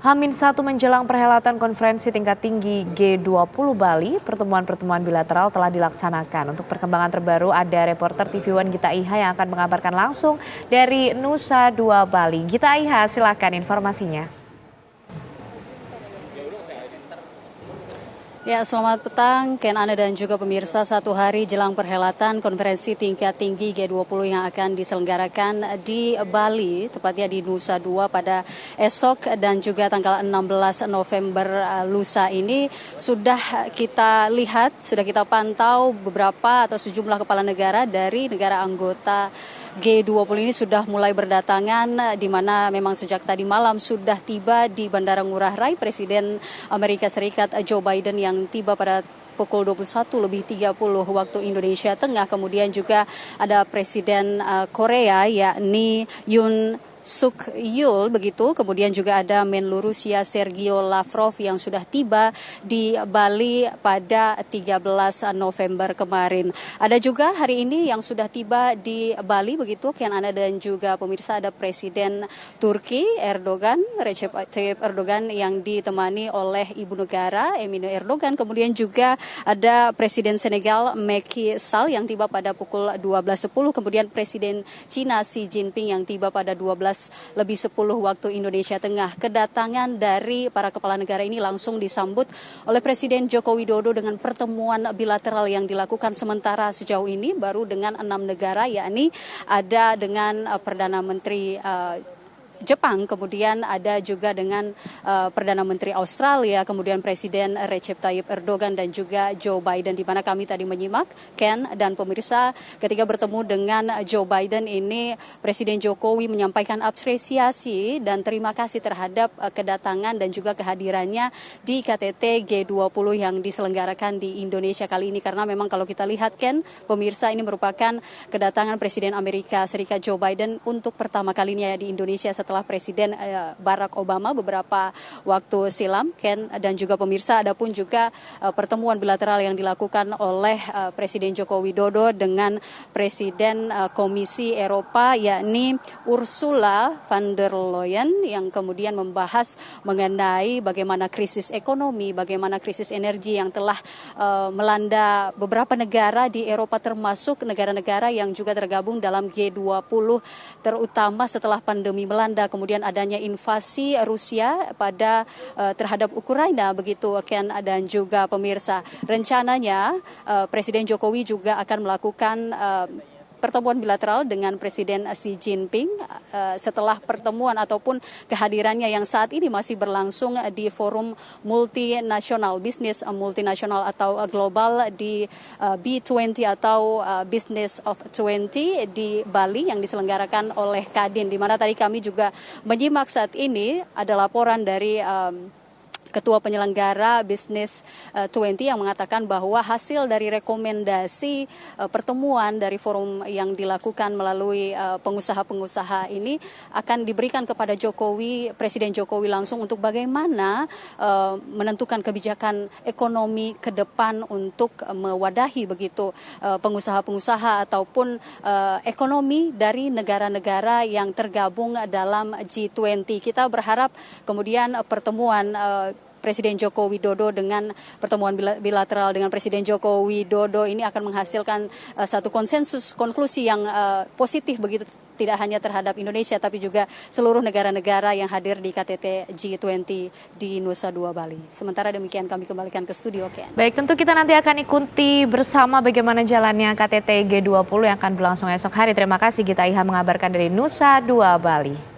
H-1 menjelang perhelatan konferensi tingkat tinggi G20 Bali, pertemuan-pertemuan bilateral telah dilaksanakan. Untuk perkembangan terbaru ada reporter TV One Gita Iha yang akan mengabarkan langsung dari Nusa Dua Bali. Gita Iha, silakan informasinya. Ya, selamat petang Ken, Ana dan juga pemirsa. Satu hari jelang perhelatan konferensi tingkat tinggi G20 yang akan diselenggarakan di Bali, tepatnya di Nusa Dua pada esok dan juga tanggal 16 November lusa ini, sudah kita lihat, sudah kita pantau beberapa atau sejumlah kepala negara dari negara anggota G20 ini sudah mulai berdatangan, di mana memang sejak tadi malam sudah tiba di Bandara Ngurah Rai Presiden Amerika Serikat Joe Biden yang tiba pada pukul 21:30 waktu Indonesia Tengah. Kemudian juga ada Presiden Korea yakni Yoon Suk Yeol begitu. Kemudian juga ada Menlu Rusia Sergio Lavrov yang sudah tiba di Bali pada 13 November kemarin. Ada juga hari ini yang sudah tiba di Bali begitu Kian Ana dan juga pemirsa, ada Presiden Turki Recep Tayyip Erdogan yang ditemani oleh Ibu Negara Emine Erdogan. Kemudian juga ada Presiden Senegal Macky Sall yang tiba pada pukul 12.10. Kemudian Presiden Cina Xi Jinping yang tiba pada 12:10 waktu Indonesia Tengah. Kedatangan dari para kepala negara ini langsung disambut oleh Presiden Joko Widodo dengan pertemuan bilateral yang dilakukan sementara sejauh ini baru dengan 6 negara, yakni ada dengan Perdana Menteri Jepang, kemudian ada juga dengan Perdana Menteri Australia, kemudian Presiden Recep Tayyip Erdogan dan juga Joe Biden, di mana kami tadi menyimak Ken dan pemirsa ketika bertemu dengan Joe Biden ini, Presiden Jokowi menyampaikan apresiasi dan terima kasih terhadap kedatangan dan juga kehadirannya di KTT G20 yang diselenggarakan di Indonesia kali ini, karena memang kalau kita lihat Ken, pemirsa, ini merupakan kedatangan Presiden Amerika Serikat Joe Biden untuk pertama kalinya di Indonesia setelah Presiden Barack Obama beberapa waktu silam Ken dan juga pemirsa. Adapun juga pertemuan bilateral yang dilakukan oleh Presiden Joko Widodo dengan Presiden Komisi Eropa yakni Ursula von der Leyen, yang kemudian membahas mengenai bagaimana krisis ekonomi, bagaimana krisis energi yang telah melanda beberapa negara di Eropa, termasuk negara-negara yang juga tergabung dalam G20, terutama setelah pandemi melanda, kemudian adanya invasi Rusia terhadap Ukraina begitu Ken dan juga pemirsa. Rencananya Presiden Jokowi juga akan melakukan pertemuan bilateral dengan Presiden Xi Jinping setelah pertemuan ataupun kehadirannya yang saat ini masih berlangsung di forum multinasional, bisnis multinasional atau global di B20 atau Business of 20 di Bali yang diselenggarakan oleh Kadin, di mana tadi kami juga menyimak saat ini ada laporan dari Ketua Penyelenggara Business 20 yang mengatakan bahwa hasil dari rekomendasi pertemuan dari forum yang dilakukan melalui pengusaha-pengusaha ini akan diberikan kepada Presiden Jokowi langsung untuk bagaimana menentukan kebijakan ekonomi ke depan untuk mewadahi begitu pengusaha-pengusaha ataupun ekonomi dari negara-negara yang tergabung dalam G20. Kita berharap kemudian pertemuan Presiden Joko Widodo dengan pertemuan bilateral dengan Presiden Joko Widodo ini akan menghasilkan satu konsensus konklusi yang positif begitu, tidak hanya terhadap Indonesia tapi juga seluruh negara-negara yang hadir di KTT G20 di Nusa Dua Bali. Sementara demikian kami kembalikan ke studio Ken. Baik, tentu kita nanti akan ikuti bersama bagaimana jalannya KTT G20 yang akan berlangsung esok hari. Terima kasih Gita Iha mengabarkan dari Nusa Dua Bali.